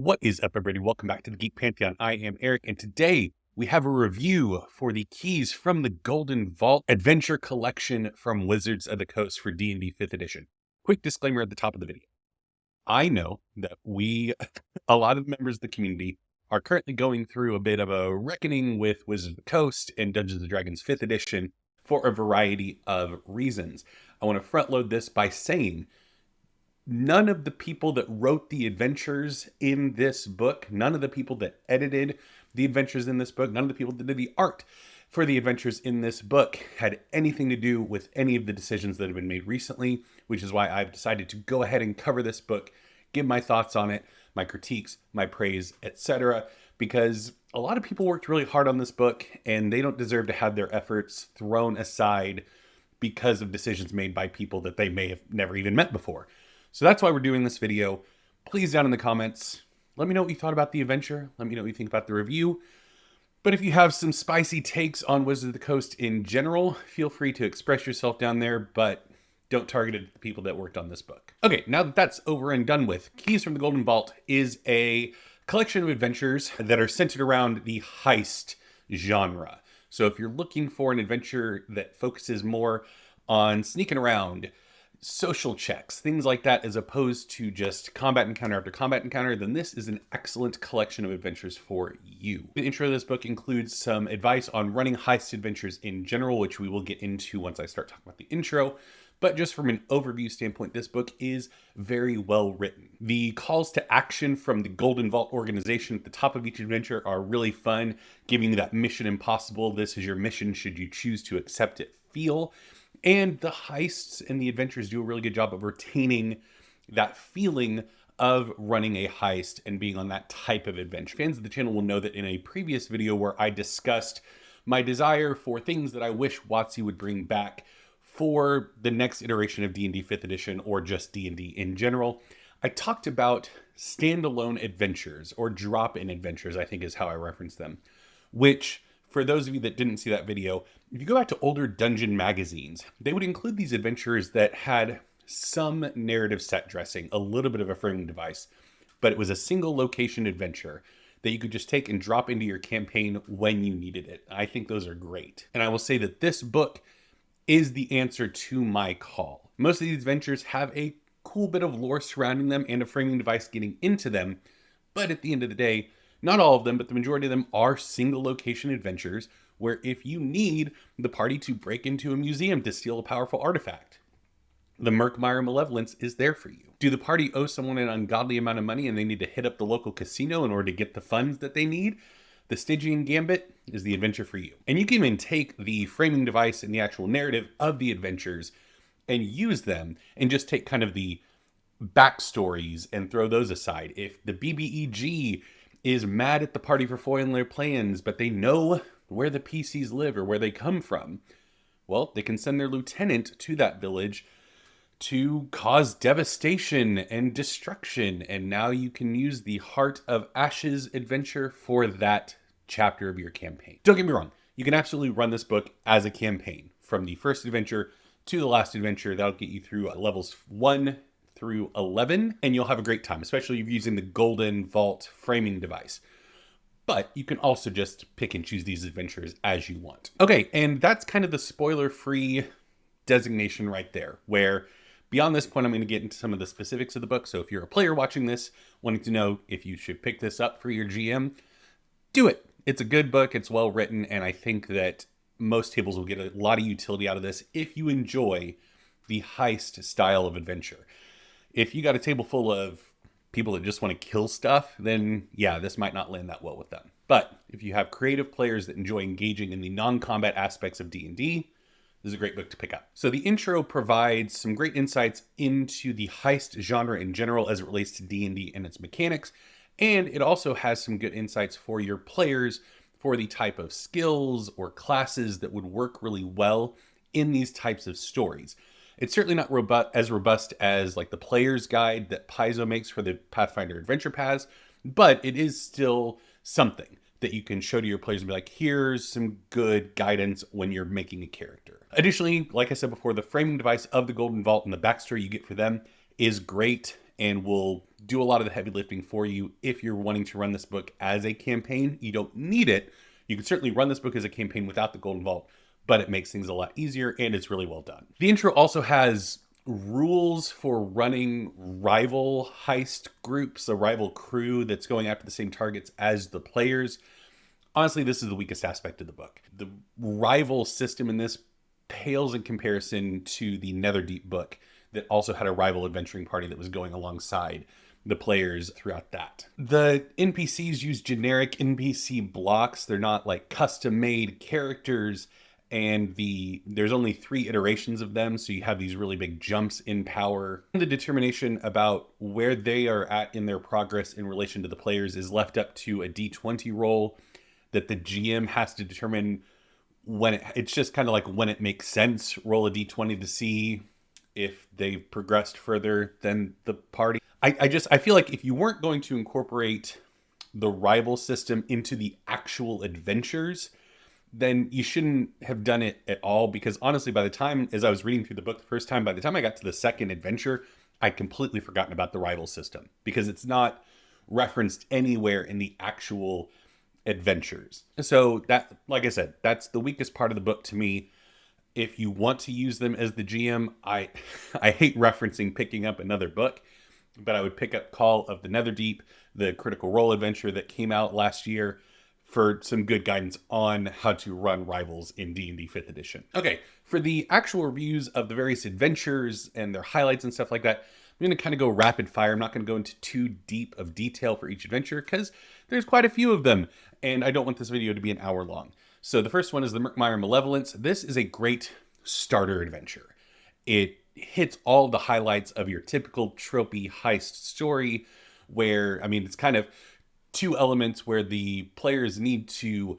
What is up, everybody? Welcome back to the Geek Pantheon. I am Eric, and today we have a review for the keys from the Golden Vault Adventure Collection from Wizards of the Coast for D&D 5th Edition. Quick disclaimer at the top of the video. I know that a lot of members of the community, are currently going through a bit of a reckoning with Wizards of the Coast and Dungeons & Dragons 5th Edition for a variety of reasons. I want to front load this by saying none of the people that wrote the adventures in this book, none of the people that edited the adventures in this book, none of the people that did the art for the adventures in this book had anything to do with any of the decisions that have been made recently, which is why I've decided to go ahead and cover this book, give my thoughts on it, my critiques, my praise, etc. Because a lot of people worked really hard on this book and they don't deserve to have their efforts thrown aside because of decisions made by people that they may have never even met before. So that's why we're doing this video. Please, down in the comments, let me know what you thought about the adventure. Let me know what you think about the review. But if you have some spicy takes on Wizards of the Coast in general, feel free to express yourself down there, but don't target it at the people that worked on this book. Okay, now that that's over and done with, Keys from the Golden Vault is a collection of adventures that are centered around the heist genre. So if you're looking for an adventure that focuses more on sneaking around, social checks, things like that, as opposed to just combat encounter after combat encounter, then this is an excellent collection of adventures for you. The intro of this book includes some advice on running heist adventures in general, which we will get into once I start talking about the intro. But just from an overview standpoint, this book is very well written. The calls to action from the Golden Vault organization at the top of each adventure are really fun, giving you that mission impossible, this is your mission should you choose to accept it feel. And the heists and the adventures do a really good job of retaining that feeling of running a heist and being on that type of adventure. Fans of the channel will know that in a previous video where I discussed my desire for things that I wish WotC would bring back for the next iteration of D&D 5th Edition or just D&D in general, I talked about standalone adventures, or drop-in adventures, I think is how I reference them, which, for those of you that didn't see that video, if you go back to older dungeon magazines, they would include these adventures that had some narrative set dressing, a little bit of a framing device, but it was a single location adventure that you could just take and drop into your campaign when you needed it. I think those are great. And I will say that this book is the answer to my call. Most of these adventures have a cool bit of lore surrounding them and a framing device getting into them, but at the end of the day, not all of them, but the majority of them are single location adventures where if you need the party to break into a museum to steal a powerful artifact, the Murkmire Malevolence is there for you. Do the party owe someone an ungodly amount of money and they need to hit up the local casino in order to get the funds that they need? The Stygian Gambit is the adventure for you. And you can even take the framing device and the actual narrative of the adventures and use them and just take kind of the backstories and throw those aside. If the BBEG is mad at the party for foiling their plans, but they know where the PCs live or where they come from, well, they can send their lieutenant to that village to cause devastation and destruction. And now you can use the Heart of Ashes adventure for that chapter of your campaign. Don't get me wrong, you can absolutely run this book as a campaign from the first adventure to the last adventure. That'll get you through levels 1 through 11, and you'll have a great time, especially if you're using the Golden Vault framing device. But you can also just pick and choose these adventures as you want. Okay, and that's kind of the spoiler-free designation right there, where beyond this point, I'm going to get into some of the specifics of the book. So if you're a player watching this, wanting to know if you should pick this up for your GM, do it. It's a good book, it's well written, and I think that most tables will get a lot of utility out of this if you enjoy the heist style of adventure. If you got a table full of people that just want to kill stuff, then yeah, this might not land that well with them. But if you have creative players that enjoy engaging in the non-combat aspects of D&D, this is a great book to pick up. So the intro provides some great insights into the heist genre in general as it relates to D&D and its mechanics. And it also has some good insights for your players for the type of skills or classes that would work really well in these types of stories. It's certainly not as robust as like the player's guide that Paizo makes for the Pathfinder Adventure Paths, but it is still something that you can show to your players and be like, here's some good guidance when you're making a character. Additionally, like I said before, the framing device of the Golden Vault and the backstory you get for them is great. and will do a lot of the heavy lifting for you if you're wanting to run this book as a campaign. You don't need it. You can certainly run this book as a campaign without the Golden Vault, but it makes things a lot easier, and it's really well done. The intro also has rules for running rival heist groups, a rival crew that's going after the same targets as the players. Honestly, this is the weakest aspect of the book. The rival system in this pales in comparison to the Netherdeep book that also had a rival adventuring party that was going alongside the players throughout that. The NPCs use generic NPC blocks. They're not like custom-made characters, and there's only 3 iterations of them, so you have these really big jumps in power. The determination about where they are at in their progress in relation to the players is left up to a D20 roll that the GM has to determine when it's just kind of like when it makes sense. Roll a D20 to see if they've progressed further than the party. I feel like if you weren't going to incorporate the rival system into the actual adventures, then you shouldn't have done it at all, because honestly, by the time, as I was reading through the book the first time, by the time I got to the second adventure, I'd completely forgotten about the rival system because it's not referenced anywhere in the actual adventures. So that, like I said, that's the weakest part of the book to me. If you want to use them as the GM, I hate referencing picking up another book, but I would pick up Call of the Netherdeep, the Critical Role adventure that came out last year, for some good guidance on how to run rivals in D&D 5th edition. Okay, for the actual reviews of the various adventures and their highlights and stuff like that, I'm going to kind of go rapid fire. I'm not going to go into too deep of detail for each adventure because there's quite a few of them, and I don't want this video to be an hour long. So the first one is the Murkmire Malevolence. This is a great starter adventure. It hits all the highlights of your typical tropey heist story where, I mean, it's kind of 2 elements where the players need to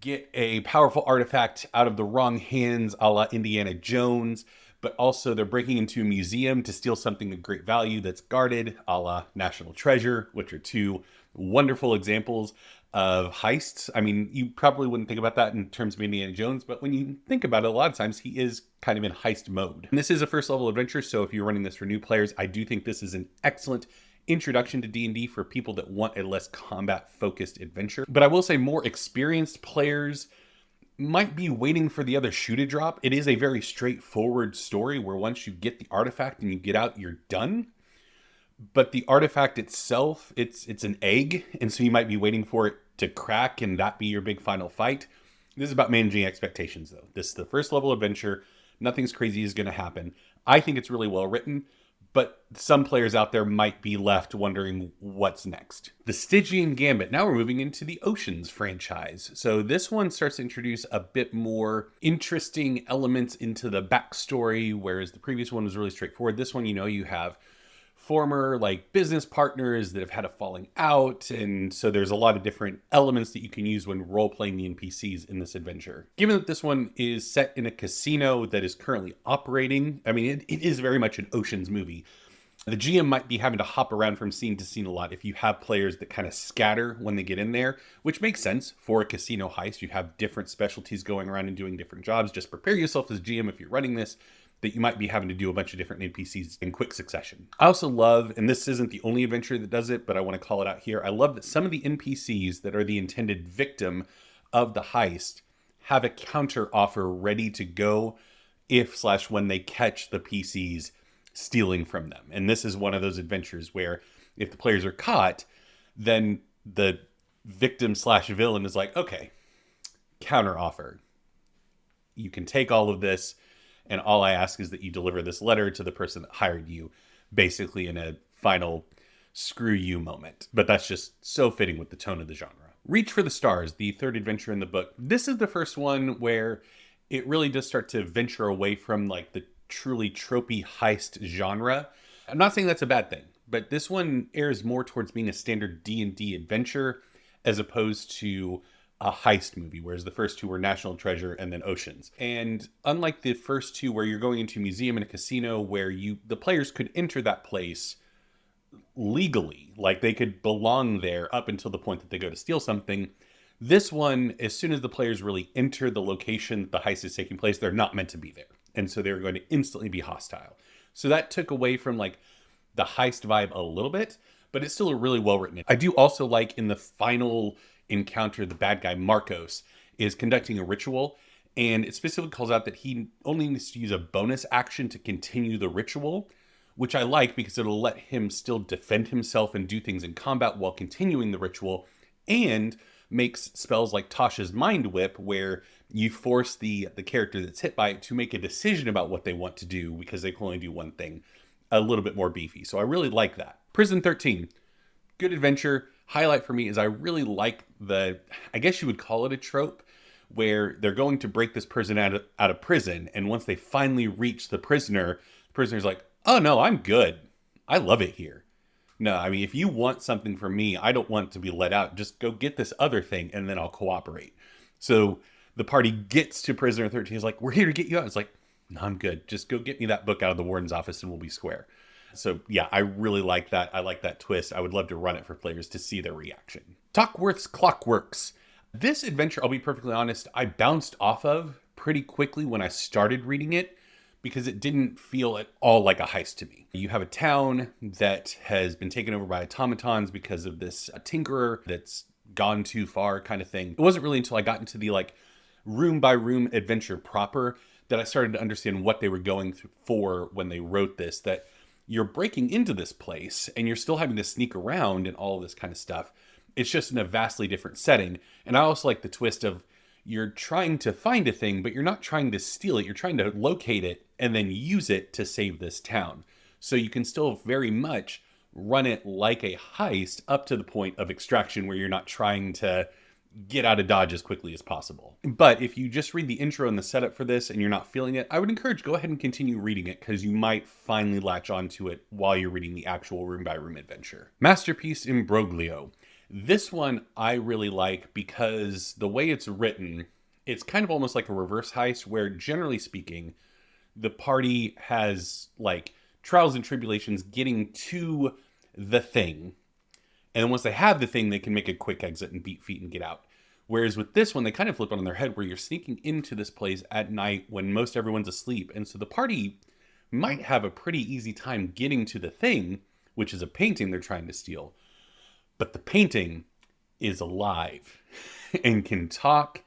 get a powerful artifact out of the wrong hands, a la Indiana Jones, but also they're breaking into a museum to steal something of great value that's guarded, a la National Treasure, which are 2 wonderful examples of heists. I mean, you probably wouldn't think about that in terms of Indiana Jones, but when you think about it, a lot of times he is kind of in heist mode. And this is a first level adventure, so if you're running this for new players, I do think this is an excellent introduction to D&D for people that want a less combat-focused adventure. But I will say more experienced players might be waiting for the other shoe to drop. It is a very straightforward story where once you get the artifact and you get out, you're done. But the artifact itself, it's an egg, and so you might be waiting for it to crack and that be your big final fight. This is about managing expectations, though. This is the first level adventure. Nothing's crazy is going to happen. I think it's really well written, but some players out there might be left wondering what's next. The Stygian Gambit. Now we're moving into the Oceans franchise. So this one starts to introduce a bit more interesting elements into the backstory, whereas the previous one was really straightforward. This one, you have former like business partners that have had a falling out, and so there's a lot of different elements that you can use when role-playing the NPCs in this adventure. Given that this one is set in a casino that is currently operating, I mean, it is very much an Oceans movie. The GM might be having to hop around from scene to scene a lot if you have players that kind of scatter when they get in there, which makes sense for a casino heist. You have different specialties going around and doing different jobs. Just prepare yourself as GM if you're running this, that you might be having to do a bunch of different NPCs in quick succession. I also love, and this isn't the only adventure that does it, but I want to call it out here. I love that some of the NPCs that are the intended victim of the heist have a counter offer ready to go if/when they catch the PCs stealing from them. And this is one of those adventures where if the players are caught, then the victim/villain is like, okay, counter offer. You can take all of this, and all I ask is that you deliver this letter to the person that hired you, basically in a final screw you moment. But that's just so fitting with the tone of the genre. Reach for the Stars, the 3rd adventure in the book. This is the first one where it really does start to venture away from like the truly tropey heist genre. I'm not saying that's a bad thing, but this one airs more towards being a standard D&D adventure as opposed to a heist movie, whereas the first 2 were National Treasure and then Oceans. And unlike the first 2 where you're going into a museum and a casino where the players could enter that place legally, like they could belong there up until the point that they go to steal something, this one, as soon as the players really enter the location that the heist is taking place, they're not meant to be there. And so they're going to instantly be hostile. So that took away from like the heist vibe a little bit, but it's still a really well written. I do also like in the final encounter, the bad guy Marcos is conducting a ritual, and it specifically calls out that he only needs to use a bonus action to continue the ritual, which I like because it'll let him still defend himself and do things in combat while continuing the ritual, and makes spells like Tasha's Mind Whip, where you force the character that's hit by it to make a decision about what they want to do because they can only do one thing, a little bit more beefy. So I really like that. Prison 13, good adventure. Highlight for me is I really like I guess you would call it a trope, where they're going to break this person out of prison, and once they finally reach the prisoner's like, oh no, I'm good. I love it here. No, I mean, if you want something from me, I don't want to be let out. Just go get this other thing and then I'll cooperate. So the party gets to prisoner 13. Is like, we're here to get you out. It's like, no, I'm good. Just go get me that book out of the warden's office and we'll be square. So yeah, I really like that. I like that twist. I would love to run it for players to see their reaction. Talkworth's Clockworks. This adventure, I'll be perfectly honest, I bounced off of pretty quickly when I started reading it, because it didn't feel at all like a heist to me. You have a town that has been taken over by automatons because of this tinkerer that's gone too far kind of thing. It wasn't really until I got into the like room by room adventure proper that I started to understand what they were going for when they wrote this, that you're breaking into this place and you're still having to sneak around and all of this kind of stuff. It's just in a vastly different setting. And I also like the twist of you're trying to find a thing, but you're not trying to steal it. You're trying to locate it and then use it to save this town. So you can still very much run it like a heist up to the point of extraction, where you're not trying to get out of Dodge as quickly as possible. But if you just read the intro and the setup for this and you're not feeling it, I would encourage go ahead and continue reading it, because you might finally latch onto it while you're reading the actual room by room adventure. Masterpiece Imbroglio. This one I really like because the way it's written, it's kind of almost like a reverse heist, where generally speaking, the party has like trials and tribulations getting to the thing. And once they have the thing, they can make a quick exit and beat feet and get out. Whereas with this one, they kind of flip it on their head, where you're sneaking into this place at night when most everyone's asleep. And so the party might have a pretty easy time getting to the thing, which is a painting they're trying to steal. But the painting is alive and can talk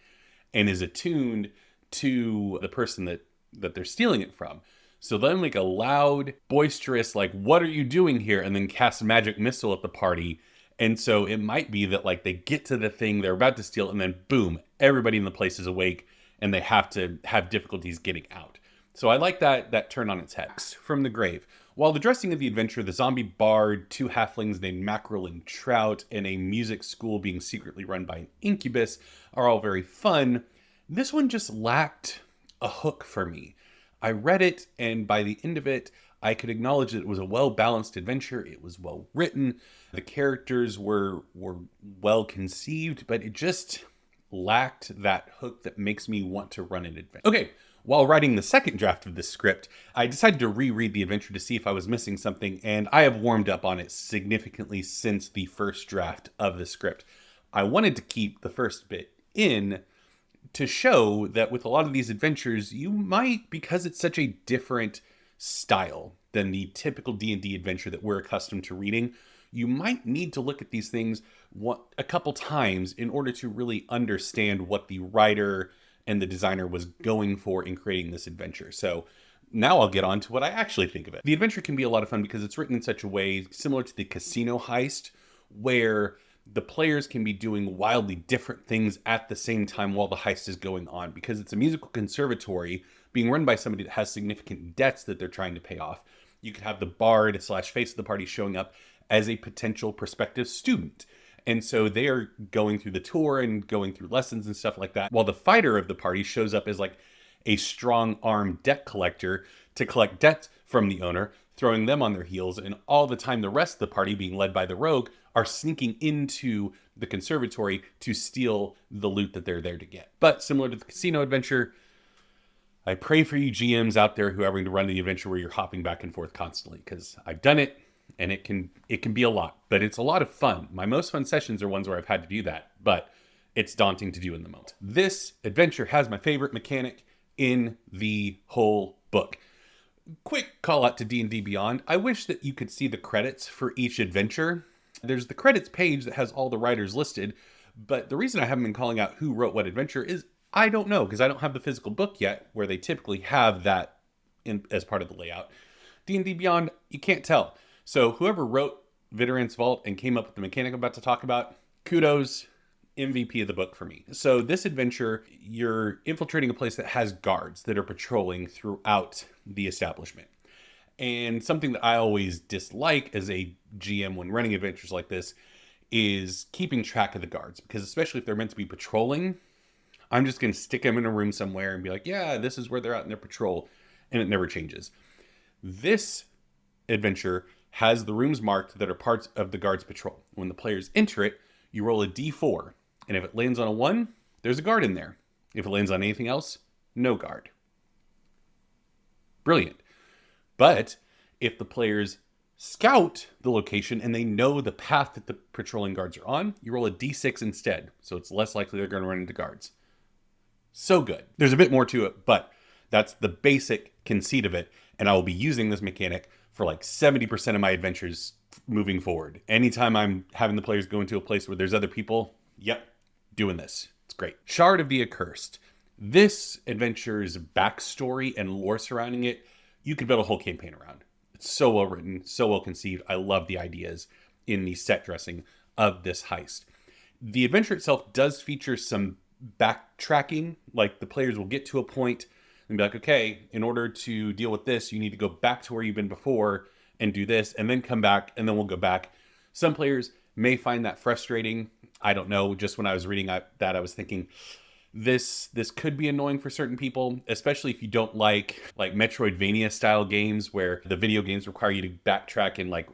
and is attuned to the person that they're stealing it from. So they'll make a loud, boisterous, like, what are you doing here? And then cast a magic missile at the party. And so it might be that like they get to the thing they're about to steal, and then boom, everybody in the place is awake and they have to have difficulties getting out. So I like that turn on its head. From the Grave. While the dressing of the adventure, the zombie bard, 2 halflings named Mackerel and Trout, and a music school being secretly run by an incubus are all very fun, this one just lacked a hook for me. I read it, and by the end of it, I could acknowledge that it was a well-balanced adventure. It was well written. The characters were well conceived, but it just lacked that hook that makes me want to run an adventure. Okay. While writing the second draft of this script, I decided to reread the adventure to see if I was missing something, and I have warmed up on it significantly since the first draft of the script. I wanted to keep the first bit in to show that with a lot of these adventures, you might, because it's such a different style than the typical D&D adventure that we're accustomed to reading, you might need to look at these things a couple times in order to really understand what the writer and the designer was going for in creating this adventure. So now I'll get on to what I actually think of it. The adventure can be a lot of fun because it's written in such a way similar to the casino heist, where the players can be doing wildly different things at the same time while the heist is going on. Because it's a musical conservatory being run by somebody that has significant debts that they're trying to pay off, you could have the bard / face of the party showing up as a potential prospective student. And so they are going through the tour and going through lessons and stuff like that, while the fighter of the party shows up as like a strong-armed debt collector to collect debt from the owner, throwing them on their heels. And all the time, the rest of the party, being led by the rogue, are sneaking into the conservatory to steal the loot that they're there to get. But similar to the casino adventure, I pray for you GMs out there who are having to run the adventure where you're hopping back and forth constantly, because I've done it. And it can be a lot, but it's a lot of fun. My most fun sessions are ones where I've had to do that, but it's daunting to do in the moment. This adventure has my favorite mechanic in the whole book. Quick call out to D&D Beyond. I wish that you could see the credits for each adventure. There's the credits page that has all the writers listed, but the reason I haven't been calling out who wrote what adventure is I don't know, because I don't have the physical book yet where they typically have that as part of the layout. D&D Beyond, you can't tell. So whoever wrote Vidurant's Vault and came up with the mechanic I'm about to talk about, kudos, MVP of the book for me. So this adventure, you're infiltrating a place that has guards that are patrolling throughout the establishment. And something that I always dislike as a GM when running adventures like this is keeping track of the guards, because especially if they're meant to be patrolling, I'm just going to stick them in a room somewhere and be like, yeah, this is where they're at in their patrol, and it never changes. This adventure has the rooms marked that are parts of the guard's patrol. When the players enter it, you roll a d4, and if it lands on a 1, there's a guard in there. If it lands on anything else, no guard. Brilliant. But if the players scout the location and they know the path that the patrolling guards are on, you roll a d6 instead. So it's less likely they're going to run into guards. So good. There's a bit more to it, but that's the basic conceit of it. And I will be using this mechanic for like 70% of my adventures moving forward. Anytime I'm having the players go into a place where there's other people, yep, doing this. It's great. Shard of the Accursed. This adventure's backstory and lore surrounding it, you could build a whole campaign around. It's so well written, so well conceived. I love the ideas in the set dressing of this heist. The adventure itself does feature some backtracking, like the players will get to a point and be like, okay, in order to deal with this, you need to go back to where you've been before and do this, and then come back, and then we'll go back. Some players may find that frustrating. I don't know. Just when I was reading that, I was thinking, this could be annoying for certain people, especially if you don't like Metroidvania style games where the video games require you to backtrack and like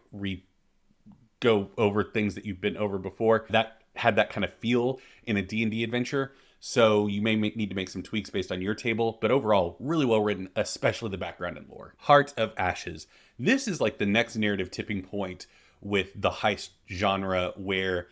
go over things that you've been over before. That had that kind of feel in a D&D adventure. So you may need to make some tweaks based on your table, but overall, really well written, especially the background and lore. Heart of Ashes. This is like the next narrative tipping point with the heist genre, where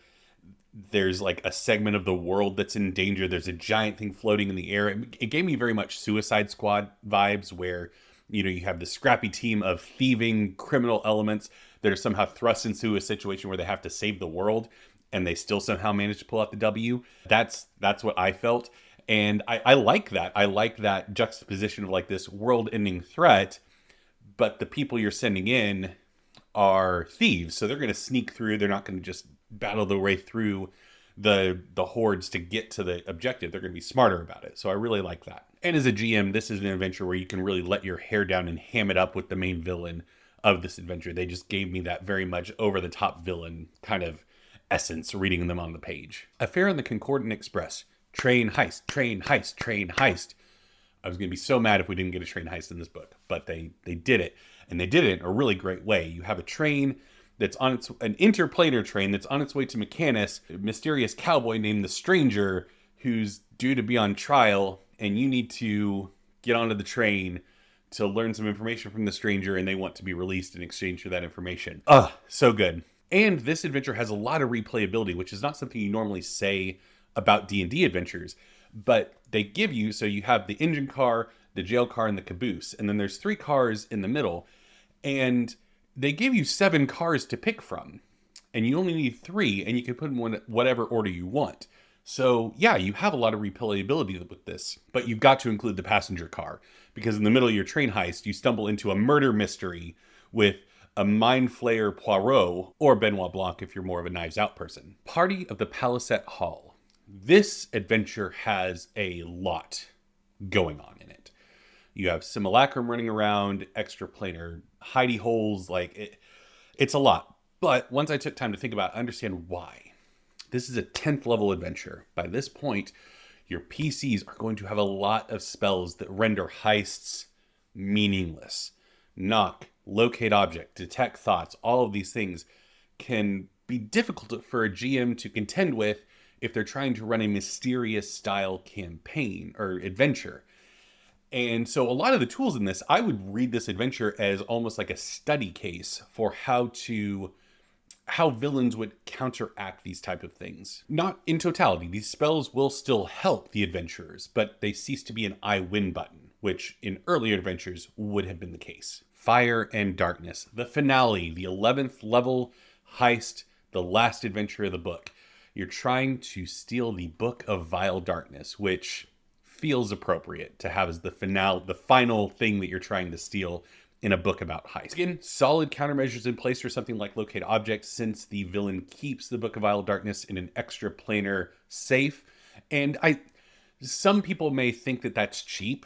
there's like a segment of the world that's in danger. There's a giant thing floating in the air. It gave me very much Suicide Squad vibes, where, you know, you have this scrappy team of thieving criminal elements that are somehow thrust into a situation where they have to save the world, and they still somehow manage to pull out the W. That's what I felt. And I like that. I like that juxtaposition of like this world-ending threat, but the people you're sending in are thieves. So they're going to sneak through. They're not going to just battle their way through the hordes to get to the objective. They're going to be smarter about it. So I really like that. And as a GM, this is an adventure where you can really let your hair down and ham it up with the main villain of this adventure. They just gave me that very much over-the-top villain kind of essence reading them on the page. Affair on the Concordant Express. Train heist, train heist, train heist. I was going to be so mad if we didn't get a train heist in this book, but they did it. And they did it in a really great way. You have a train that's an interplanar train that's on its way to Mechanus, a mysterious cowboy named the Stranger, who's due to be on trial, and you need to get onto the train to learn some information from the Stranger, and they want to be released in exchange for that information. So good. And this adventure has a lot of replayability, which is not something you normally say about D&D adventures, but they give you, so you have the engine car, the jail car, and the caboose, and then there's 3 cars in the middle, and they give you 7 cars to pick from, and you only need 3, and you can put them in whatever order you want. So yeah, you have a lot of replayability with this, but you've got to include the passenger car, because in the middle of your train heist, you stumble into a murder mystery with a mind flayer Poirot, or Benoit Blanc if you're more of a Knives Out person. Party of the Palisade Hall. This adventure has a lot going on in it. You have Simulacrum running around, extraplanar hidey holes, it's a lot. But once I took time to think about it, I understand why. This is a 10th level adventure. By this point, your PCs are going to have a lot of spells that render heists meaningless. Knock, locate object, detect thoughts, all of these things can be difficult for a GM to contend with if they're trying to run a mysterious style campaign or adventure. And so a lot of the tools in this, I would read this adventure as almost like a study case for how villains would counteract these type of things. Not in totality. These spells will still help the adventurers, but they cease to be an I win button which in earlier adventures would have been the case. Fire and Darkness, the finale, the 11th level heist, the last adventure of the book. You're trying to steal the Book of Vile Darkness, which feels appropriate to have as the finale, the final thing that you're trying to steal in a book about heists. Again, solid countermeasures in place for something like locate objects, since the villain keeps the Book of Vile Darkness in an extra planar safe. And some people may think that that's cheap,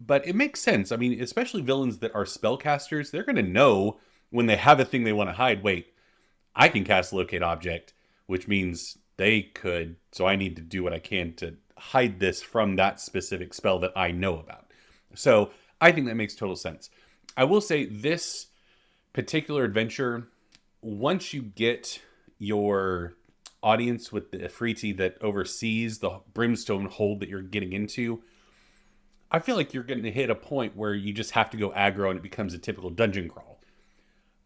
but it makes sense. I mean, especially villains that are spellcasters, they're going to know when they have a thing they want to hide. Wait, I can cast locate object, which means they could. So I need to do what I can to hide this from that specific spell that I know about. So I think that makes total sense. I will say this particular adventure, once you get your audience with the Afriti that oversees the brimstone hold that you're getting into, I feel like you're going to hit a point where you just have to go aggro and it becomes a typical dungeon crawl.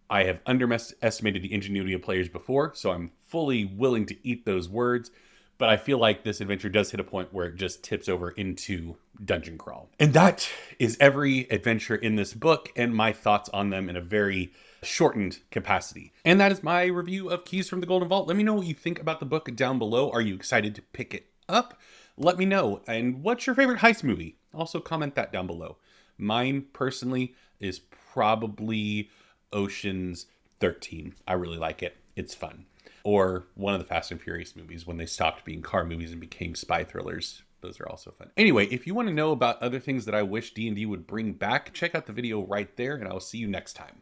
I have underestimated the ingenuity of players before, so I'm fully willing to eat those words. But I feel like this adventure does hit a point where it just tips over into dungeon crawl. And that is every adventure in this book and my thoughts on them in a very shortened capacity. And that is my review of Keys from the Golden Vault. Let me know what you think about the book down below. Are you excited to pick it up? Let me know. And what's your favorite heist movie? Also comment that down below. Mine personally is probably Ocean's 13. I really like it. It's fun. Or one of the Fast and Furious movies when they stopped being car movies and became spy thrillers. Those are also fun. Anyway, if you want to know about other things that I wish D&D would bring back, check out the video right there, and I'll see you next time.